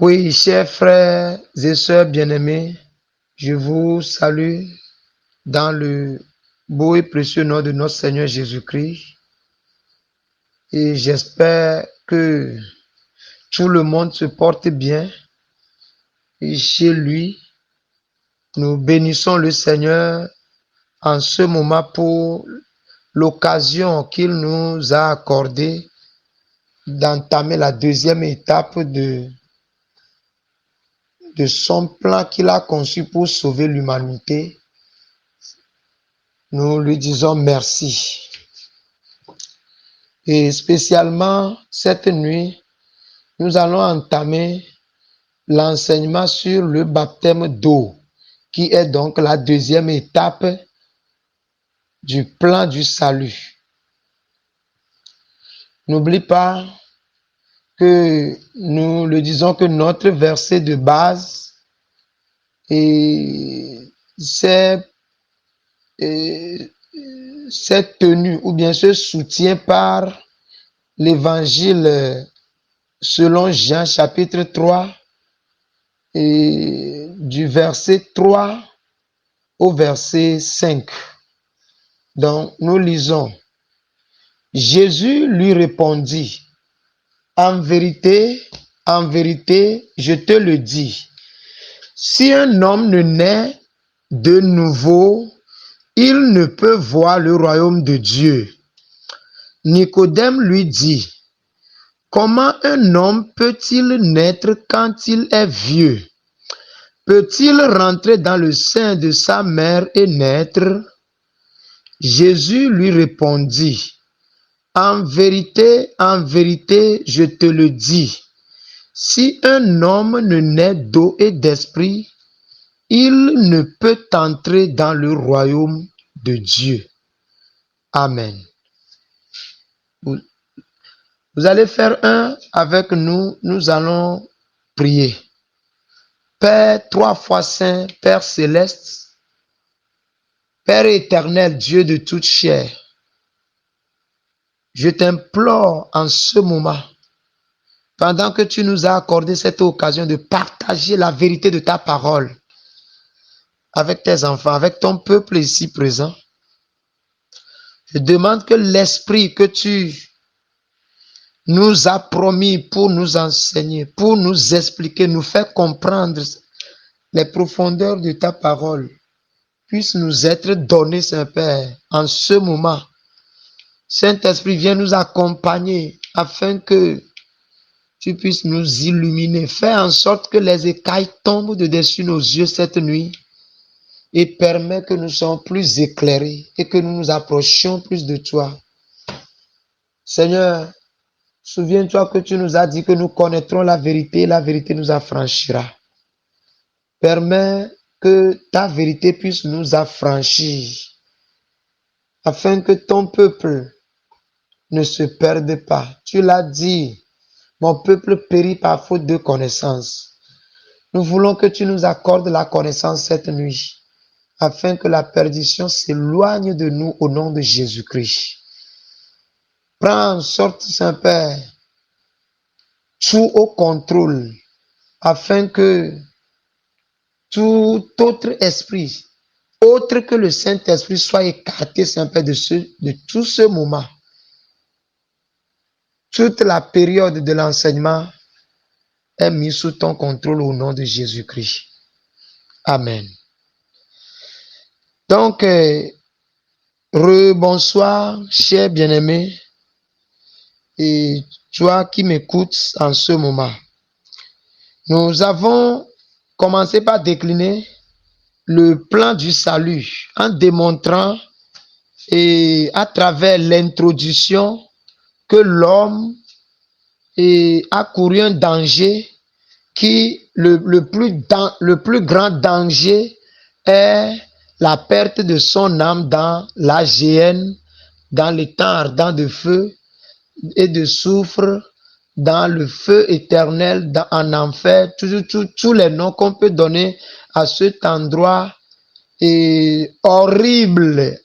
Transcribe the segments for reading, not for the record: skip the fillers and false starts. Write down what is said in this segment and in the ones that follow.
Oui, chers frères et sœurs bien-aimés, je vous salue dans le beau et précieux nom de notre Seigneur Jésus-Christ et j'espère que tout le monde se porte bien et chez lui. Nous bénissons le Seigneur en ce moment pour l'occasion qu'il nous a accordée d'entamer la deuxième étape de son plan qu'il a conçu pour sauver l'humanité. Nous lui disons merci. Et spécialement cette nuit, nous allons entamer l'enseignement sur le baptême d'eau, qui est donc la deuxième étape du plan du salut. N'oublie pas que nous le disons que notre verset de base s'est tenu ou bien se soutient par l'évangile selon Jean chapitre 3 et du verset 3 au verset 5. Donc nous lisons. Jésus lui répondit, en vérité, je te le dis, si un homme ne naît de nouveau, il ne peut voir le royaume de Dieu. Nicodème lui dit, comment un homme peut-il naître quand il est vieux? Peut-il rentrer dans le sein de sa mère et naître? Jésus lui répondit, en vérité, je te le dis, si un homme ne naît d'eau et d'esprit, il ne peut entrer dans le royaume de Dieu. Amen. Vous allez faire un avec nous, nous allons prier. Père 3 fois saint, Père céleste, Père éternel, Dieu de toute chair, je t'implore en ce moment, pendant que tu nous as accordé cette occasion de partager la vérité de ta parole avec tes enfants, avec ton peuple ici présent, je demande que l'esprit que tu nous as promis pour nous enseigner, pour nous expliquer, nous faire comprendre les profondeurs de ta parole, puisse nous être donné, Saint-Père, en ce moment. Saint-Esprit, viens nous accompagner afin que tu puisses nous illuminer. Fais en sorte que les écailles tombent de dessus nos yeux cette nuit et permets que nous soyons plus éclairés et que nous nous approchions plus de toi. Seigneur, souviens-toi que tu nous as dit que nous connaîtrons la vérité et la vérité nous affranchira. Permets que ta vérité puisse nous affranchir afin que ton peuple ne se perde pas. Tu l'as dit, mon peuple périt par faute de connaissance. Nous voulons que tu nous accordes la connaissance cette nuit, afin que la perdition s'éloigne de nous au nom de Jésus-Christ. Prends en sorte, Saint-Père, tout au contrôle, afin que tout autre esprit, autre que le Saint-Esprit, soit écarté, Saint-Père, de tout ce moment. Toute la période de l'enseignement est mise sous ton contrôle au nom de Jésus-Christ. Amen. Donc, bonsoir, chers bien-aimés, et toi qui m'écoutes en ce moment. Nous avons commencé par décliner le plan du salut en démontrant et à travers l'introduction que l'homme a couru un danger qui, le plus grand danger est la perte de son âme dans la géhenne, dans les temps ardents de feu et de soufre, dans le feu éternel, en enfer, tous les noms qu'on peut donner à cet endroit horrible,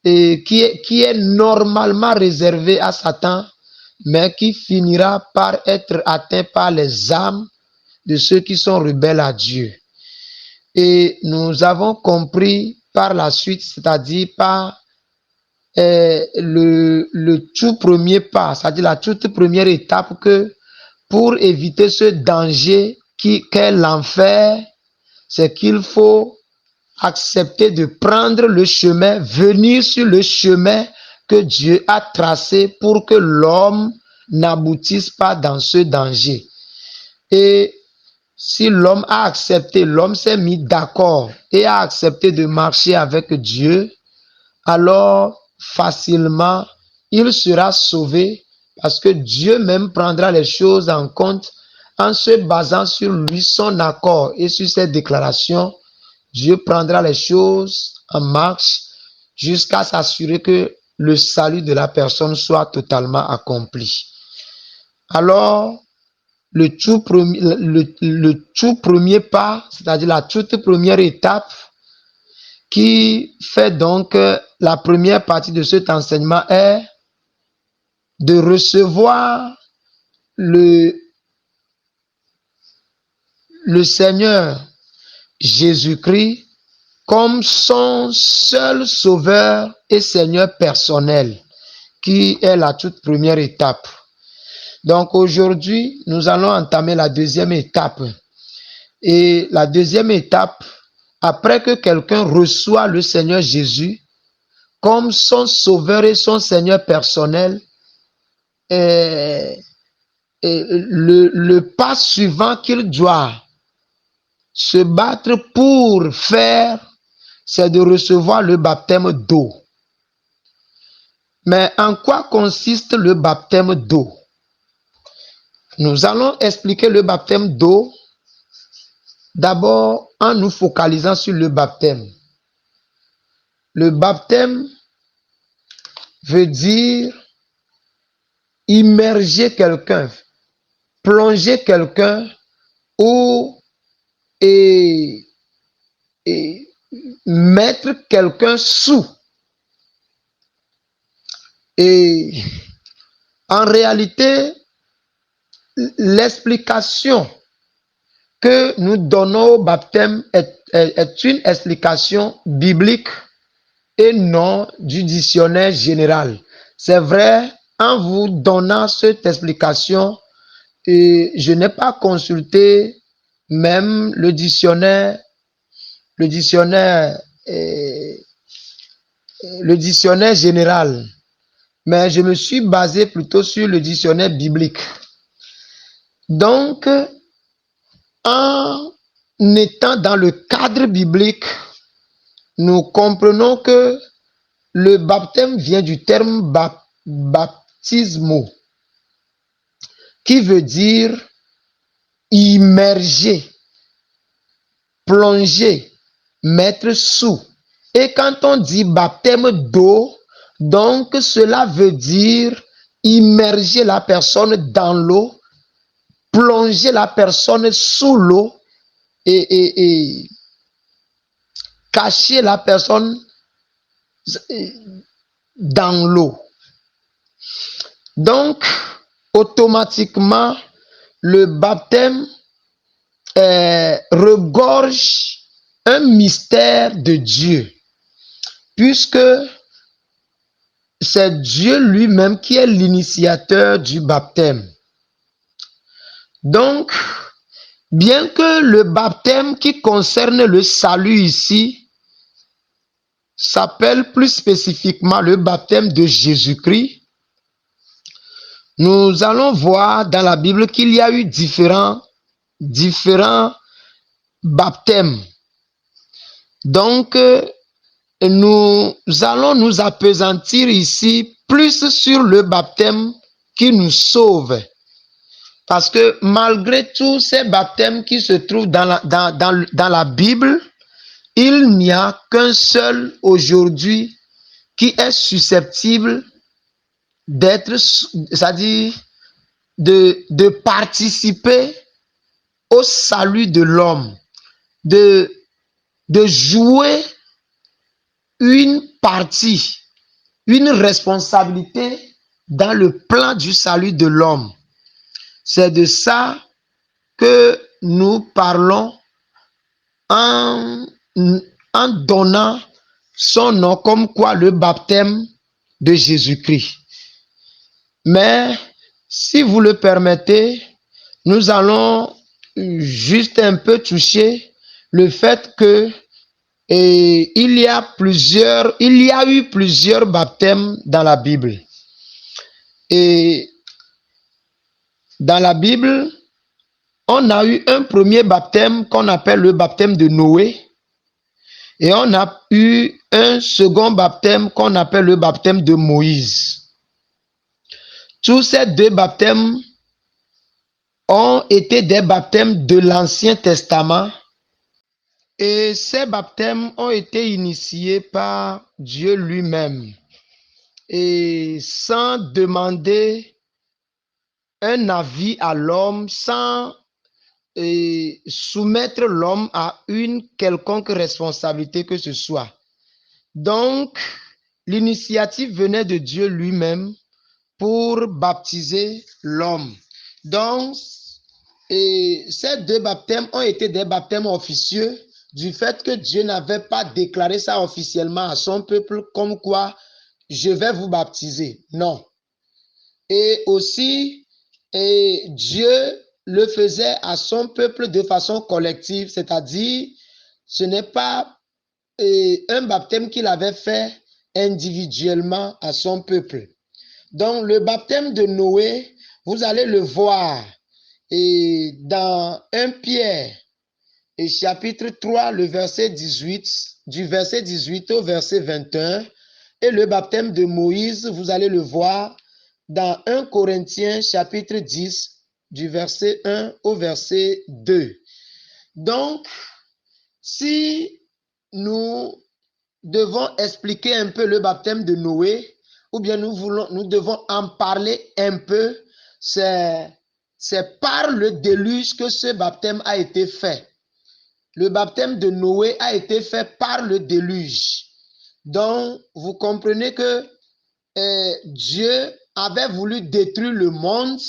et qui est normalement réservé à Satan, mais qui finira par être atteint par les âmes de ceux qui sont rebelles à Dieu. Et nous avons compris par la suite, c'est-à-dire par le tout premier pas, c'est-à-dire la toute première étape, que pour éviter ce danger qu'est l'enfer, c'est qu'il faut accepter de prendre le chemin, venir sur le chemin que Dieu a tracé pour que l'homme n'aboutisse pas dans ce danger. Et si l'homme a accepté, l'homme s'est mis d'accord et a accepté de marcher avec Dieu, alors facilement il sera sauvé, parce que Dieu même prendra les choses en compte en se basant sur lui, son accord, et sur ses déclarations. Dieu prendra les choses en marche jusqu'à s'assurer que le salut de la personne soit totalement accompli. Alors, le tout premier pas, c'est-à-dire la toute première étape qui fait donc la première partie de cet enseignement, est de recevoir le Seigneur Jésus-Christ comme son seul sauveur et Seigneur personnel, qui est la toute première étape. Donc aujourd'hui, nous allons entamer la deuxième étape. Et la deuxième étape, après que quelqu'un reçoit le Seigneur Jésus comme son sauveur et son Seigneur personnel, le pas suivant qu'il doit se battre pour faire, c'est de recevoir le baptême d'eau. Mais en quoi consiste le baptême d'eau? Nous allons expliquer le baptême d'eau d'abord en nous focalisant sur le baptême. Le baptême veut dire immerger quelqu'un, plonger quelqu'un ou mettre quelqu'un sous. Et en réalité, l'explication que nous donnons au baptême est une explication biblique et non du dictionnaire général. C'est vrai, en vous donnant cette explication, je n'ai pas consulté même le dictionnaire général, mais je me suis basé plutôt sur le dictionnaire biblique. Donc, en étant dans le cadre biblique, nous comprenons que le baptême vient du terme baptismo, qui veut dire immerger, plonger, mettre sous. Et quand on dit baptême d'eau, donc cela veut dire immerger la personne dans l'eau, plonger la personne sous l'eau et cacher la personne dans l'eau. Donc, automatiquement, le baptême regorge un mystère de Dieu, puisque c'est Dieu lui-même qui est l'initiateur du baptême. Donc, bien que le baptême qui concerne le salut ici s'appelle plus spécifiquement le baptême de Jésus-Christ, nous allons voir dans la Bible qu'il y a eu différents baptêmes. Donc, nous allons nous appesantir ici plus sur le baptême qui nous sauve. Parce que malgré tous ces baptêmes qui se trouvent dans la Bible, il n'y a qu'un seul aujourd'hui qui est susceptible d'être, c'est-à-dire de participer au salut de l'homme, de jouer une partie, une responsabilité dans le plan du salut de l'homme. C'est de ça que nous parlons en donnant son nom comme quoi le baptême de Jésus-Christ. Mais si vous le permettez, nous allons juste un peu toucher le fait que il y a eu plusieurs baptêmes dans la Bible. Et dans la Bible, on a eu un premier baptême qu'on appelle le baptême de Noé. Et on a eu un second baptême qu'on appelle le baptême de Moïse. Tous ces deux baptêmes ont été des baptêmes de l'Ancien Testament. Et ces baptêmes ont été initiés par Dieu lui-même. Et sans demander un avis à l'homme, sans soumettre l'homme à une quelconque responsabilité que ce soit. Donc, l'initiative venait de Dieu lui-même pour baptiser l'homme. Donc, ces deux baptêmes ont été des baptêmes officieux du fait que Dieu n'avait pas déclaré ça officiellement à son peuple comme quoi je vais vous baptiser. Non. Et aussi, Dieu le faisait à son peuple de façon collective, c'est-à-dire ce n'est pas un baptême qu'il avait fait individuellement à son peuple. Donc le baptême de Noé, vous allez le voir dans 1 Pierre et chapitre 3, le verset 18, du verset 18 au verset 21, et le baptême de Moïse, vous allez le voir dans 1 Corinthiens chapitre 10, du verset 1 au verset 2. Donc, si nous devons expliquer un peu le baptême de Noé, ou bien nous devons en parler un peu, c'est par le déluge que ce baptême a été fait. Le baptême de Noé a été fait par le déluge. Donc, vous comprenez que Dieu avait voulu détruire le monde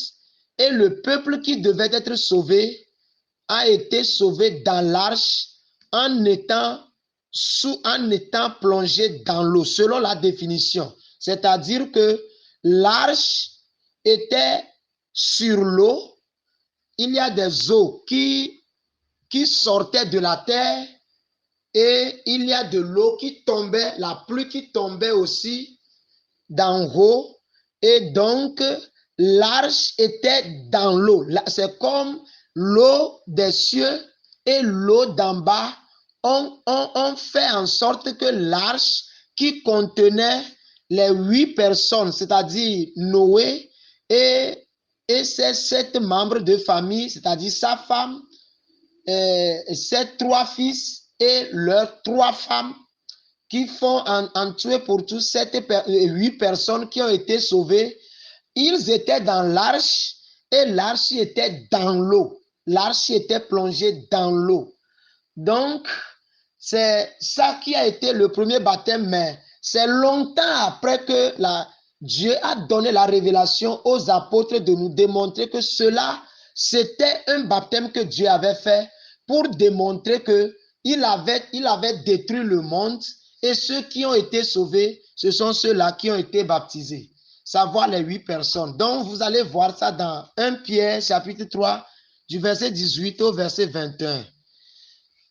et le peuple qui devait être sauvé a été sauvé dans l'arche en étant plongé dans l'eau, selon la définition. C'est-à-dire que l'arche était sur l'eau, il y a des eaux qui sortaient de la terre et il y a de l'eau qui tombait, la pluie qui tombait aussi d'en haut, et donc l'arche était dans l'eau. C'est comme l'eau des cieux et l'eau d'en bas ont fait en sorte que l'arche qui contenait les 8 personnes, c'est-à-dire Noé et ses 7 membres de famille, c'est-à-dire sa femme, ses 3 fils et leurs 3 femmes, qui font en tuer pour tous 8 personnes qui ont été sauvées. Ils étaient dans l'arche et l'arche était dans l'eau. L'arche était plongée dans l'eau. Donc, c'est ça qui a été le premier baptême, mais c'est longtemps après que Dieu a donné la révélation aux apôtres de nous démontrer que cela, c'était un baptême que Dieu avait fait pour démontrer qu'il avait détruit le monde. Et ceux qui ont été sauvés, ce sont ceux-là qui ont été baptisés, savoir les 8 personnes. Donc, vous allez voir ça dans 1 Pierre, chapitre 3, du verset 18 au verset 21.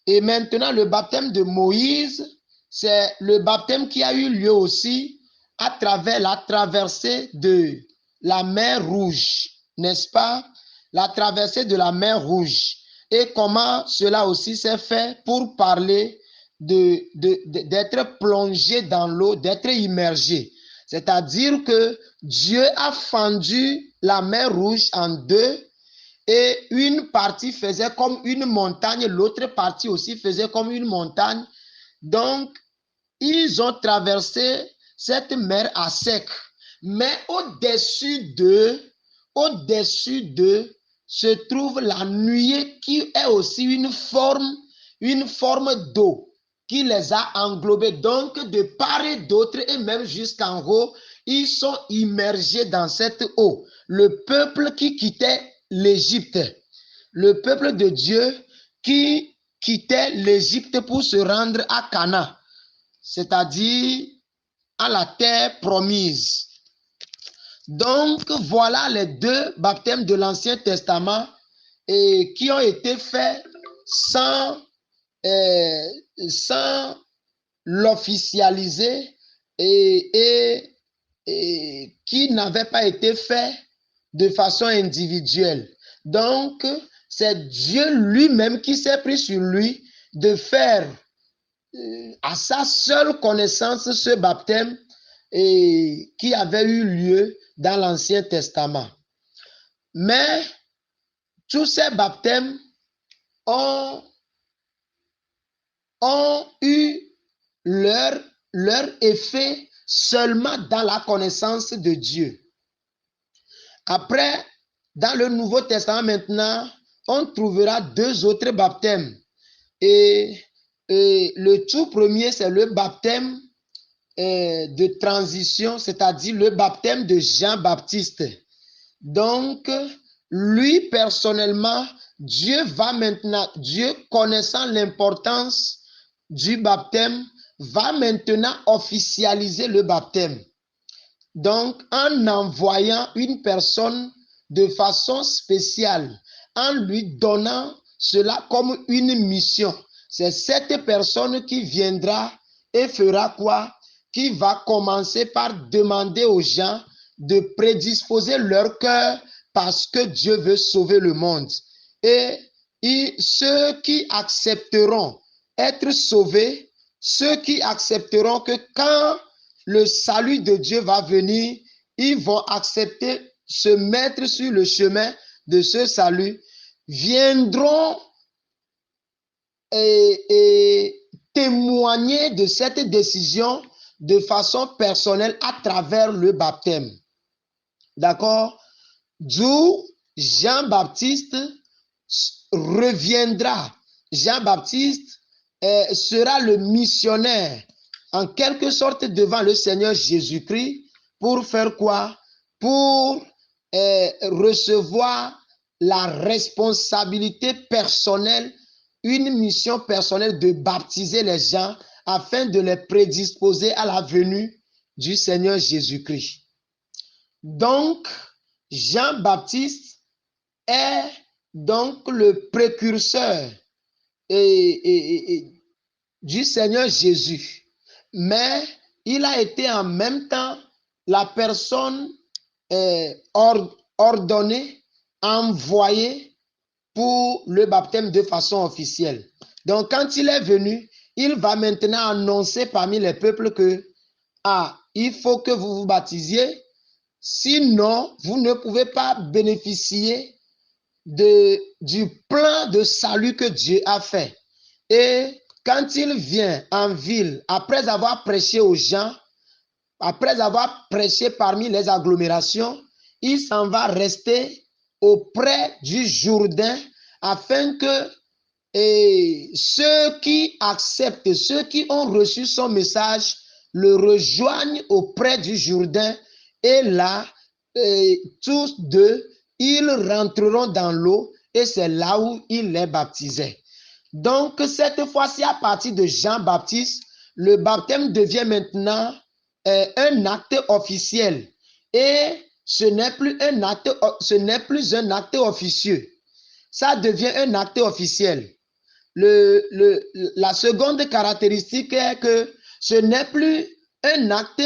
Et maintenant, le baptême de Moïse, c'est le baptême qui a eu lieu aussi à travers la traversée de la mer Rouge, n'est-ce pas? La traversée de la mer Rouge. Et comment cela aussi s'est fait pour parler d'être plongé dans l'eau, d'être immergé. C'est-à-dire que Dieu a fendu la mer Rouge en deux et une partie faisait comme une montagne, l'autre partie aussi faisait comme une montagne. Donc, ils ont traversé cette mer à sec. Mais au-dessus d'eux se trouve la nuée qui est aussi une forme d'eau qui les a englobés. Donc, de part et d'autre, et même jusqu'en haut, ils sont immergés dans cette eau. Le peuple qui quittait l'Égypte, le peuple de Dieu qui quittait l'Égypte pour se rendre à Canaan, c'est-à-dire à la terre promise. Donc, voilà les deux baptêmes de l'Ancien Testament et qui ont été faits sans l'officialiser et qui n'avaient pas été faits de façon individuelle. Donc, c'est Dieu lui-même qui s'est pris sur lui de faire à sa seule connaissance ce baptême qui avait eu lieu dans l'Ancien Testament. Mais tous ces baptêmes ont eu leur effet seulement dans la connaissance de Dieu. Après, dans le Nouveau Testament maintenant, on trouvera deux autres baptêmes. Et le tout premier, c'est le baptême de transition, c'est-à-dire le baptême de Jean-Baptiste. Donc, lui personnellement, Dieu connaissant l'importance du baptême, va maintenant officialiser le baptême. Donc, en envoyant une personne de façon spéciale, en lui donnant cela comme une mission. C'est cette personne qui viendra et fera quoi? Qui va commencer par demander aux gens de prédisposer leur cœur parce que Dieu veut sauver le monde. Et ceux qui accepteront être sauvés, ceux qui accepteront que quand le salut de Dieu va venir, ils vont accepter se mettre sur le chemin de ce salut, viendront et témoigner de cette décision de façon personnelle à travers le baptême. D'accord? D'où Jean-Baptiste reviendra. Jean-Baptiste sera le missionnaire en quelque sorte devant le Seigneur Jésus-Christ pour faire quoi? Pour recevoir la responsabilité personnelle, une mission personnelle de baptiser les gens afin de les prédisposer à la venue du Seigneur Jésus-Christ. Donc, Jean-Baptiste est donc le précurseur du Seigneur Jésus. Mais il a été en même temps la personne ordonnée, envoyée pour le baptême de façon officielle. Donc, quand il est venu, il va maintenant annoncer parmi les peuples que il faut que vous vous baptisiez, sinon vous ne pouvez pas bénéficier du plan de salut que Dieu a fait. Et quand il vient en ville, après avoir prêché aux gens, après avoir prêché parmi les agglomérations, il s'en va rester auprès du Jourdain afin que ceux qui acceptent, ceux qui ont reçu son message, le rejoignent auprès du Jourdain et là, tous deux, ils rentreront dans l'eau et c'est là où il les baptisait. Donc, cette fois-ci, à partir de Jean-Baptiste, le baptême devient maintenant un acte officiel. Et ce n'est plus un acte officieux. Ça devient un acte officiel. La seconde caractéristique est que ce n'est plus un acte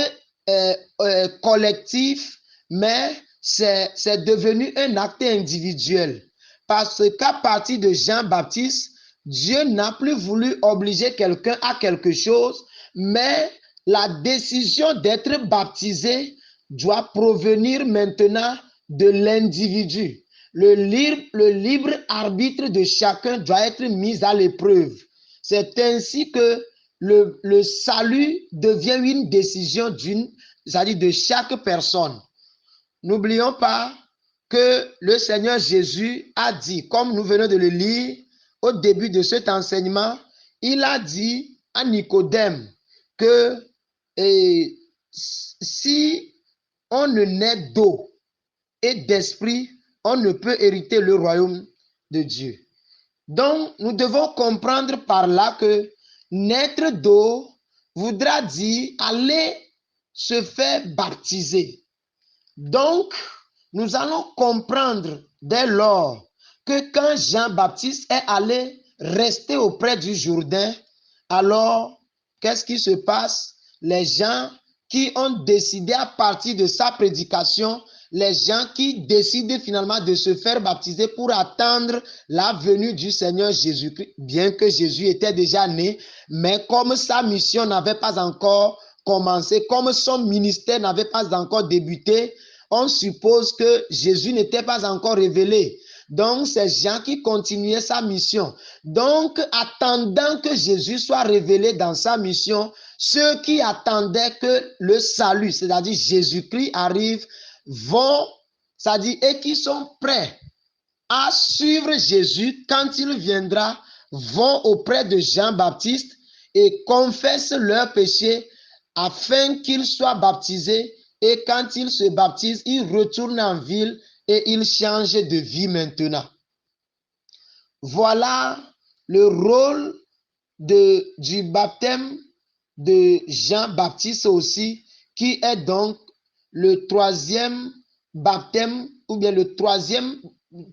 collectif, mais c'est devenu un acte individuel. Parce qu'à partir de Jean-Baptiste, Dieu n'a plus voulu obliger quelqu'un à quelque chose, mais la décision d'être baptisé doit provenir maintenant de l'individu. Le libre arbitre de chacun doit être mis à l'épreuve. C'est ainsi que le salut devient une décision c'est-à-dire de chaque personne. N'oublions pas que le Seigneur Jésus a dit, comme nous venons de le lire au début de cet enseignement, il a dit à Nicodème que si on ne naît d'eau et d'esprit, on ne peut hériter le royaume de Dieu. Donc, nous devons comprendre par là que naître d'eau voudra dire aller se faire baptiser. Donc, nous allons comprendre dès lors que quand Jean-Baptiste est allé rester auprès du Jourdain, alors qu'est-ce qui se passe? Les gens qui ont décidé à partir de sa prédication, les gens qui décident finalement de se faire baptiser pour attendre la venue du Seigneur Jésus-Christ, bien que Jésus était déjà né, mais comme sa mission n'avait pas encore commencé, comme son ministère n'avait pas encore débuté, on suppose que Jésus n'était pas encore révélé. Donc, c'est Jean qui continuait sa mission. Donc, attendant que Jésus soit révélé dans sa mission, ceux qui attendaient que le salut, c'est-à-dire Jésus-Christ arrive, vont, c'est-à-dire, et qui sont prêts à suivre Jésus quand il viendra, vont auprès de Jean-Baptiste et confessent leurs péchés afin qu'ils soient baptisés. Et quand ils se baptisent, ils retournent en ville et ils changent de vie maintenant. Voilà le rôle du baptême de Jean-Baptiste aussi, qui est donc le troisième baptême, ou bien le troisième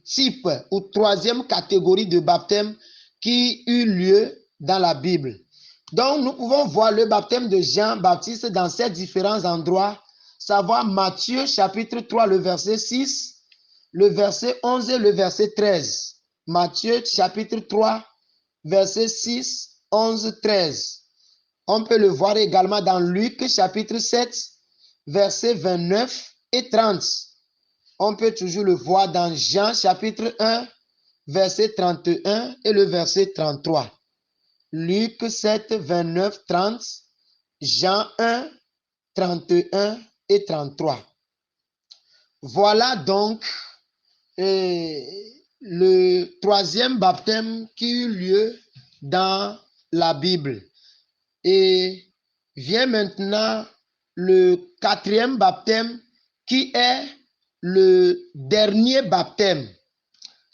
type ou troisième catégorie de baptême qui eut lieu dans la Bible. Donc, nous pouvons voir le baptême de Jean-Baptiste dans ces différents endroits, savoir Matthieu chapitre 3, le verset 6, le verset 11 et le verset 13. Matthieu chapitre 3, verset 6, 11, 13. On peut le voir également dans Luc chapitre 7, verset 29 et 30. On peut toujours le voir dans Jean chapitre 1, verset 31 et le verset 33. Luc 7, 29, 30, Jean 1, 31 et 33. Voilà donc le troisième baptême qui eut lieu dans la Bible. Et vient maintenant le quatrième baptême qui est le dernier baptême.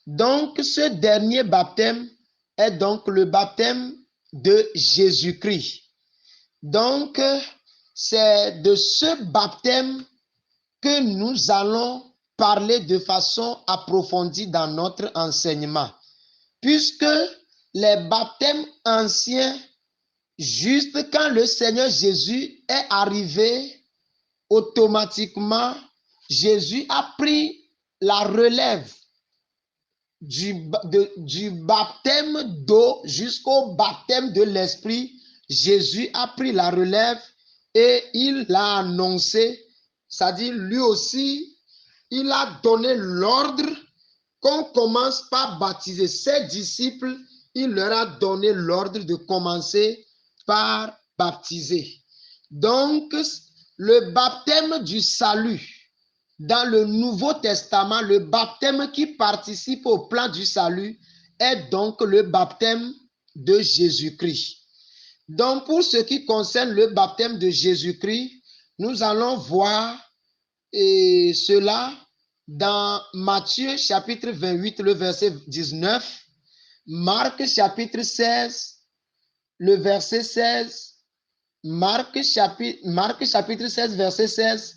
Donc, ce dernier baptême est donc le baptême de Jésus-Christ. Donc, c'est de ce baptême que nous allons parler de façon approfondie dans notre enseignement. Puisque les baptêmes anciens, juste quand le Seigneur Jésus est arrivé, automatiquement, Jésus a pris la relève du baptême d'eau jusqu'au baptême de l'Esprit. Jésus a pris la relève et il l'a annoncé, c'est-à-dire lui aussi, il a donné l'ordre qu'on commence par baptiser ses disciples. Il leur a donné l'ordre de commencer par baptiser. Donc, le baptême du salut dans le Nouveau Testament, le baptême qui participe au plan du salut est donc le baptême de Jésus-Christ. Donc, pour ce qui concerne le baptême de Jésus-Christ, nous allons voir cela dans Matthieu chapitre 28, le verset 19, Marc chapitre 16, le verset 16, Marc chapitre 16, verset 16,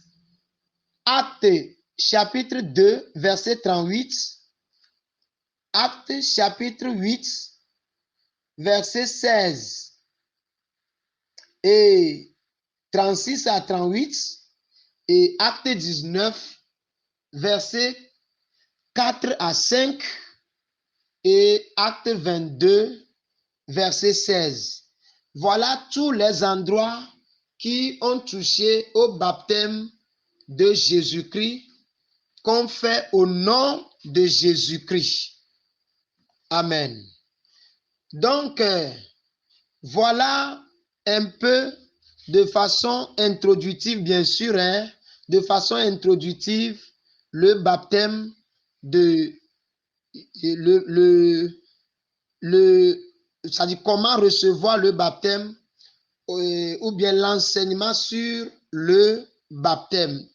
Actes chapitre 2, verset 38, Actes chapitre 8, verset 16 et 36 à 38, et Acte 19, verset 4 à 5, et Acte 22, verset 16. Voilà tous les endroits qui ont touché au baptême de Jésus-Christ qu'on fait au nom de Jésus-Christ. Amen. Donc, voilà un peu de façon introductive, bien sûr, de façon introductive, le baptême de c'est-à-dire comment recevoir le baptême ou bien l'enseignement sur le baptême.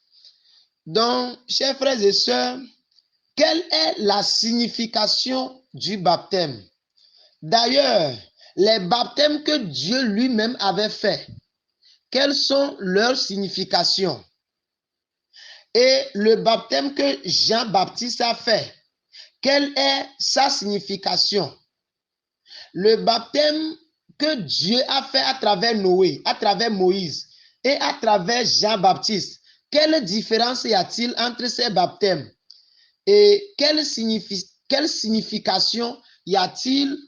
Donc, chers frères et sœurs, quelle est la signification du baptême? D'ailleurs, les baptêmes que Dieu lui-même avait faits, quelles sont leurs significations? Et le baptême que Jean-Baptiste a fait, quelle est sa signification? Le baptême que Dieu a fait à travers Noé, à travers Moïse et à travers Jean-Baptiste, quelle différence y a-t-il entre ces baptêmes? Et quelle signification y a-t-il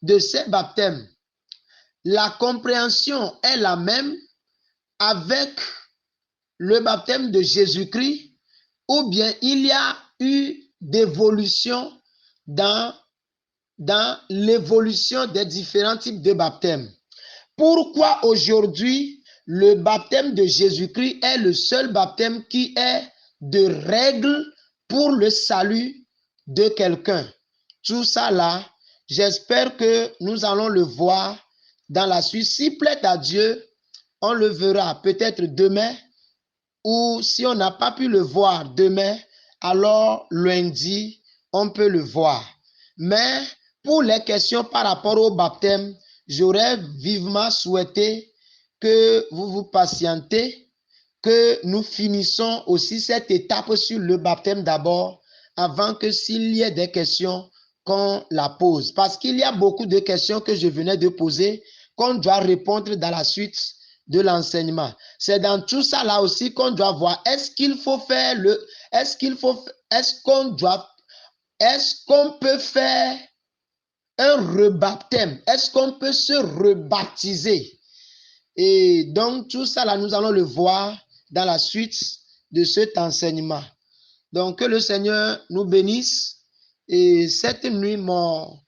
de ces baptêmes? La compréhension est la même avec le baptême de Jésus-Christ, ou bien il y a eu d'évolution dans l'évolution des différents types de baptêmes. Pourquoi aujourd'hui le baptême de Jésus-Christ est le seul baptême qui est de règle pour le salut de quelqu'un? Tout ça là, j'espère que nous allons le voir dans la suite. S'il plaît à Dieu, on le verra peut-être demain, ou si on n'a pas pu le voir demain, alors lundi, on peut le voir. Mais pour les questions par rapport au baptême, j'aurais vivement souhaité que vous vous patientez, que nous finissons aussi cette étape sur le baptême d'abord, avant que s'il y ait des questions, qu'on la pose. Parce qu'il y a beaucoup de questions que je venais de poser, qu'on doit répondre dans la suite de l'enseignement. C'est dans tout ça là aussi qu'on doit voir. Est-ce qu'il faut faire est-ce qu'on peut faire un rebaptême? Est-ce qu'on peut se rebaptiser? Et donc tout ça là, nous allons le voir dans la suite de cet enseignement. Donc que le Seigneur nous bénisse. Et cette nuit, mon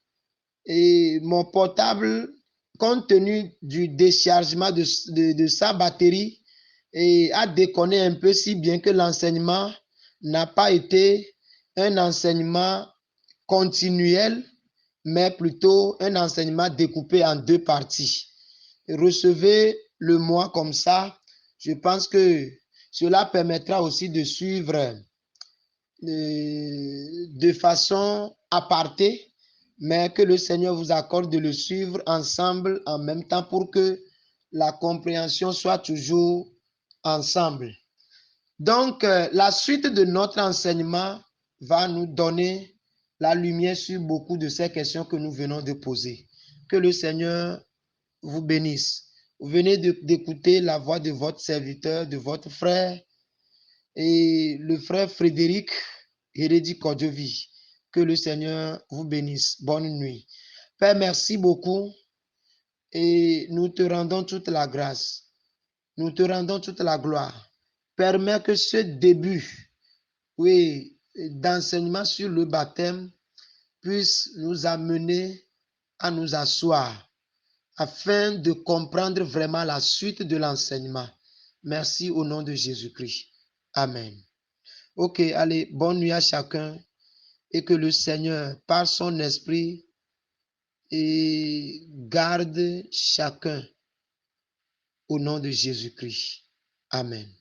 portable, compte tenu du déchargement de sa batterie, a déconné un peu, si bien que l'enseignement n'a pas été un enseignement continuel, mais plutôt un enseignement découpé en deux parties. Recevez-le moi comme ça. Je pense que cela permettra aussi de suivre de façon apartée, mais que le Seigneur vous accorde de le suivre ensemble en même temps pour que la compréhension soit toujours ensemble. Donc, la suite de notre enseignement va nous donner la lumière sur beaucoup de ces questions que nous venons de poser. Que le Seigneur vous bénisse. Vous venez d'écouter la voix de votre serviteur, de votre frère, et le frère Frédéric Hérédi Kodjovi. Que le Seigneur vous bénisse. Bonne nuit. Père, merci beaucoup et nous te rendons toute la grâce. Nous te rendons toute la gloire. Permets que ce début, oui, d'enseignement sur le baptême puisse nous amener à nous asseoir afin de comprendre vraiment la suite de l'enseignement. Merci au nom de Jésus-Christ. Amen. Ok, allez, bonne nuit à chacun et que le Seigneur, par son esprit, garde chacun au nom de Jésus-Christ. Amen.